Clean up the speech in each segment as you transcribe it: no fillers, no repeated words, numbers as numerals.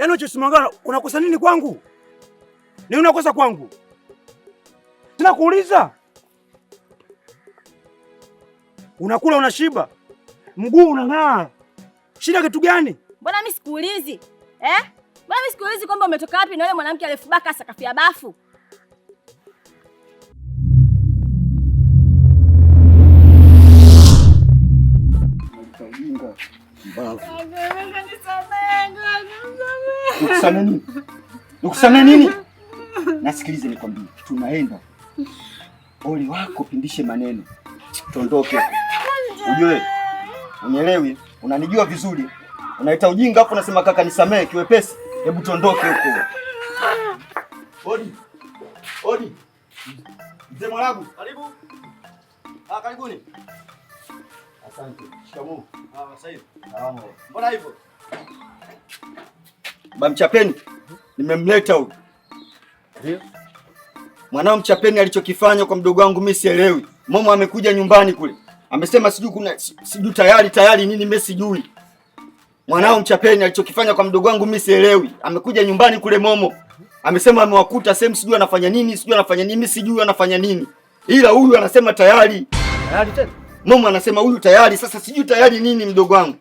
Yaani uchisimangala unakosa nini kwangu? Ni unakosa kwangu? Tena kuuliza. Unakula unashiba. Mguu unang'aa. Shida kitu gani? Mbona mimi sikuulizi? Mbona mimi sikuulizi kwamba umetoka wapi na yule mwanamke aliyefubaka sakafu ya bafu? Nikusame nini? Nasikilize nikwambie, tunaenda. Ole wako pindishe maneno. Tuondoke. Ujue, unielewi, unanijua vizuri. Unaita ujinga hapo unasema kaka nisamee kiwepesi. Hebu tuondoke huko. Odi. Mzee Mwarabu, karibu. Karibuni. Asante. Shikamoo. Sasa hivi. Mbona hivyo? Mchapeni. Nimemleta huyu. Ndio. Mwanao Mchapeni alichokifanya kwa mdogo wangu mimi sielewi. Momo amekuja nyumbani kule. Amesema sijui tayari nini mimi sijui. Mwanao Mchapeni alichokifanya kwa mdogo wangu mimi sielewi. Amekuja nyumbani kule Momo. Amesema amewakuta sehemu sijui anafanya nini, mimi sijui anafanya nini. Ila huyu anasema tayari. Tayari tena? Momo anasema huyu tayari, sasa sijui tayari nini mdogo wangu.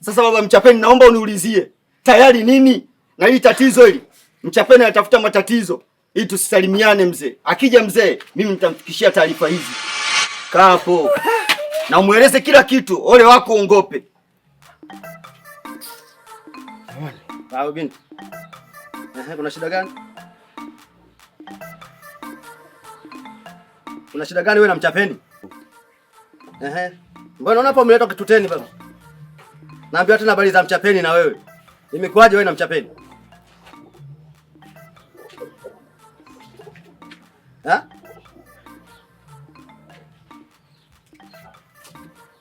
Sasa baba Mchapeni naomba uniulizie. Tayari nini? Na hili tatizo hili. Mchapeni anatafuta matatizo. Ili tusisalimiane mzee. Akija mzee, mimi nitamfikishia taarifa hizi. Kaa hapo. Na umueleze kila kitu, ole wako ungope. Sawa binti. Kuna shida gani? Kuna shida gani wewe na Mchapeni? Mbona unapo umeleta kituteni baba? Naambia tena habari za Mchapeni na wewe. Imekuaje wewe na Mchapeni?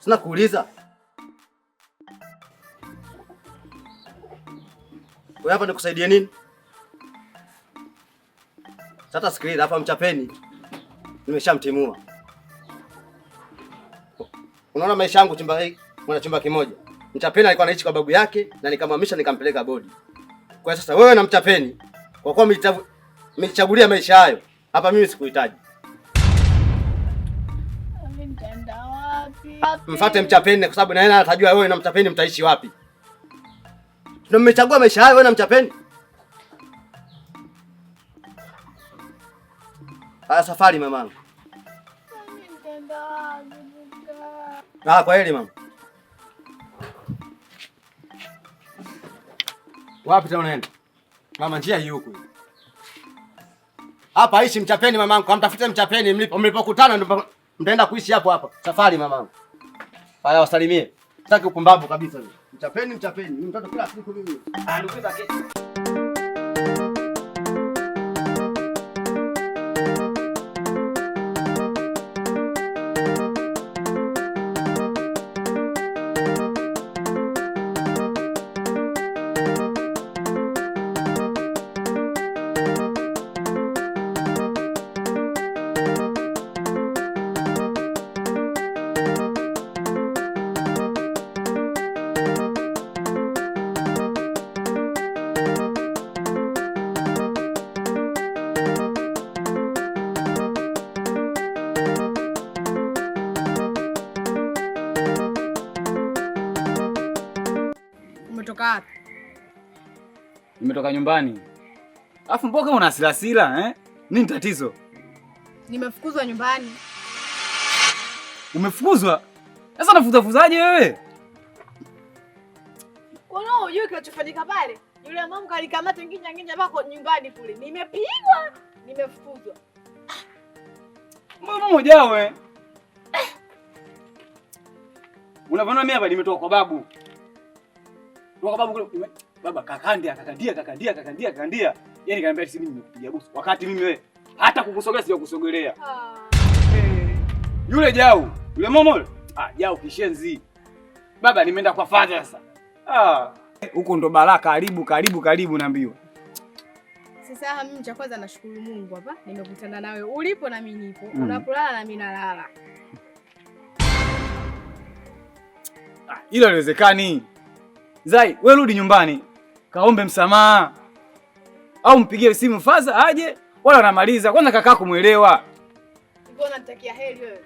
Sina kuuliza. Wewe hapa nikusaidie nini? Sasa sikiliza, hapa Mchapeni nimeshamtimua. Unaona maisha yangu chumba hiki, mwana chumba kimoja. Mchapeni alikuwa anaishi kwa babu yake na nikamhamisha nikampeleka bodi. Kwa sasa wewe na Mchapeni kwa kuwa mlichagulia maisha hayo, hapa mimi sikuhitaji. Nitaenda wapi? Mfuate Mchapeni kwa sababu na yeye atajua wewe na Mchapeni mtaishi wapi. Ndio mmechagua maisha hayo wewe na Mchapeni. Haya safari mamangu. Nitaenda wapi? Kwa heri mama. Wapi tena unaenda? Mama njia hii huko. Hapa aishi Mchapeni mamangu, kamtafute Mchapeni mlipokutana ndio mtaenda kuishi hapo hapa. Safari mamangu. Haya wasalimie. Sitaki upumbavu kabisa. Mchapeni, mimi mtoto kila siku mimi. Nikuza kesho. Umetoka wapi? Nimetoka nyumbani. Alafu mboga una hasira Nini tatizo? Nimefukuzwa nyumbani. Umefukuzwa? Sasa unafuzafuzaje wewe? Kuna unajua kinachofanyika pale? Yule mama kalikamata nginja pako nyumbani kule. Nimepigwa, nimefukuzwa. Mbona mmoja wewe? Unaona mimi hapa nimetoka kwa babu. Kwa babu kule baba kakandia. Yaani kaniambia sisi mimi nimekupiga busu. Wakati mimi wewe hata kukusogelea sio kusogelea. Yule Jau, yule Momo. Jau kishenzi. Baba nimeenda kwa father sasa. Huko ndo baraka karibu naambiwa. Sasa mimi cha kwanza nashukuru Mungu hapa nimekutana nawe. Ulipo na mimi nipo. Unapolala na mimi nalala. Hilo haliwezekani. Zai, wewe rudi nyumbani. kaombe msamaha. Au mpigie simu Faza aje, wala anamaliza. Kwanza kaka kumuelewa. Mbona unatakia heri wewe?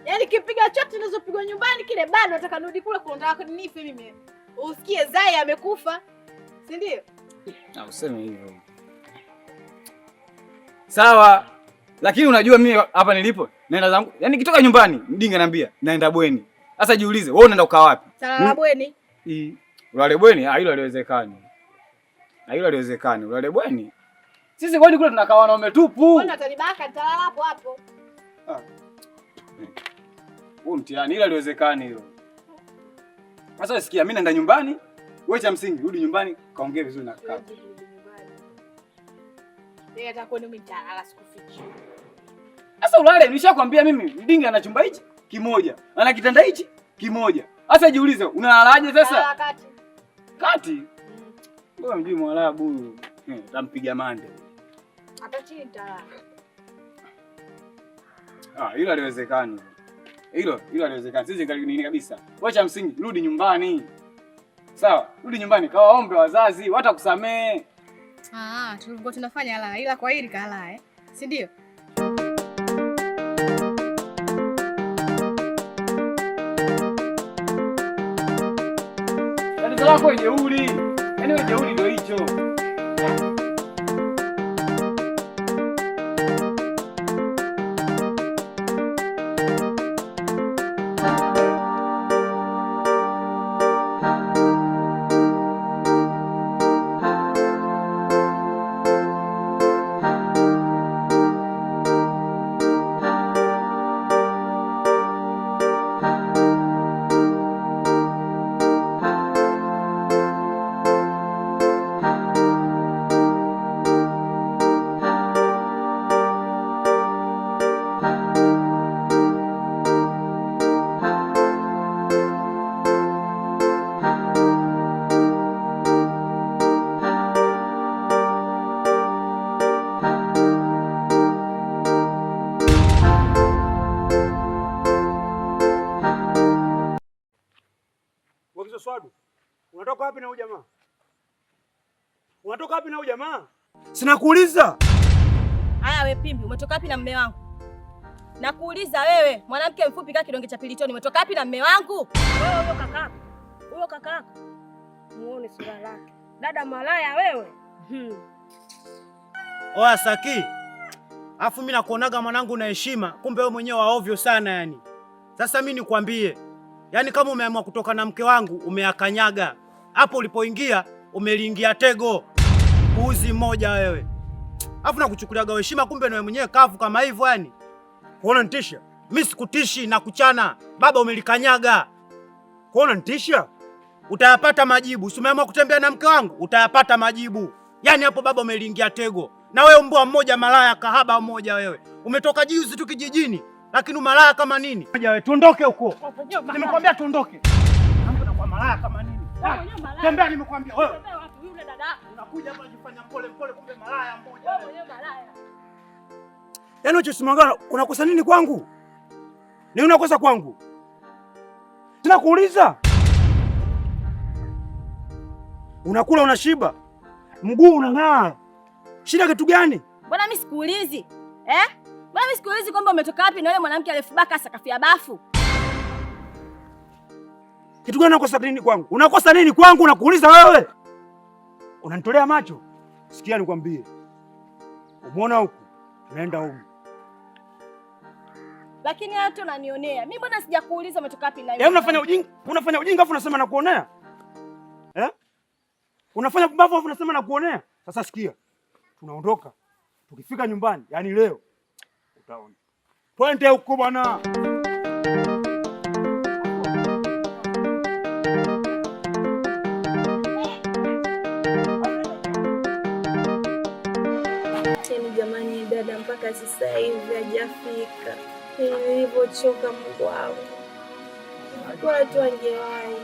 Yaani kipiga chote ninazopigwa nyumbani kile bado nataka nirudi kule kuondoka nife mimi. Usikie Zai amekufa. Si ndio? Na useme hivyo. Sawa. Lakini unajua mimi hapa nilipo naenda zangu. Yaani kitoka nyumbani mdinga anambia naenda bweni. Sasa jiulize wewe unaenda ukaa wapi? Talala bweni. Ulale bweni? Hilo haliwezekani. Hilo haliwezekani. Ulale bweni? Sisi bweni kule tunakaa wanaume tupu. Mbona atanibaka nitalala hapo hapo? Huo mtihani hilo haliwezekani hilo. Sasa sikia mimi naenda nyumbani, wewe cha msingi rudi nyumbani kaongee vizuri na kaka. Yeye atakuwa ni mtalala sikufichi. Sasa ulale nishakwambia mimi mdinga ana chumba hichi kimoja. Ana kitanda hichi kimoja. Sasa jiulize unalalaje sasa? Kati. Wewe mjui Mwarabu huyu. Tampiga mande. Hata chini nitalala. Hilo haliwezekani. Hilo haliwezekani. Sisi nini kabisa. Wacha msingi, rudi nyumbani. Sawa, rudi nyumbani kawaombe wazazi, watakusamee. Tulikuwa tunafanya la ila kwa hili kala si ndio? Tatizo lako ni jeuri. Yaani wewe jeuri ndio hicho. Swadu, unatoka wapi na huyu jamaa? Unatoka wapi na huyu jamaa? Sina kuuliza. Haya wewe Pimbi, umetoka wapi na mume wangu? Nakuuliza wewe, mwanamke mfupi kama kidonge cha pilitoni, umetoka wapi na mume wangu? Wewe huyo kakako. Huyo kakako. Muone sura lake. Dada malaya wewe. Oya Saki. Afu mimi nakuonaga mwanangu na heshima, kumbe wewe mwenyewe wa ovyo sana yani. Sasa mimi nikwambie, yaani kama umeamua kutoka na mke wangu umeakanyaga. Hapo ulipoingia umeliingia tego. Uzi mmoja wewe. Afu nakuchukuliaga heshima kumbe wewe mwenyewe kavu kama hivyo yani. Kuona nitisha? Mimi sikutishi na kuchana. Baba umelikanyaga. Kuona nitisha? Utayapata majibu. Si umeamua kutembea na mke wangu? Utayapata majibu. Yaani hapo baba umeliingia tego. Na wewe mbwa mmoja malaya kahaba mmoja wewe. Umetoka juzi tu kijijini. Lakini malaya kama nini? Wewe tuondoke huko. Nimekwambia tuondoke. Hapo na kwa malaya kama nini? Tembea nimekwambia wewe. Yule dada Unakuja hapa unajifanya mpole mpole kumbe malaya mmoja wewe. Wewe malaya. Yaani unachosimangana unakosa nini kwangu? Ni unakosa kwangu? Sina kuuliza. Unakula unashiba. Mguu unang'aa. Shida kitu gani? Mbona mimi sikuulizi? Mbona mimi sikuulizi kwamba umetoka wapi na yule mwanamke aliyefubaka sakafia bafu? Kitu gani unakosa nini kwangu? Unakosa nini kwangu unakuuliza wewe? Unanitolea macho? Sikia nikwambie. Umeona huku? Tunaenda huku. Lakini hata unanionea. Mimi mbona sijakuuliza umetoka wapi na yule? Unafanya ujinga afu unasema nakuonea? Unafanya pumbavu afu unasema nakuonea? Sasa sikia. Tunaondoka. Tukifika nyumbani, yani leo utaona. Twende huko bwana. Jamani dada mpaka sasa hivi hajafika. Nilivyochoka Mungu wangu. Bora tu angewahi.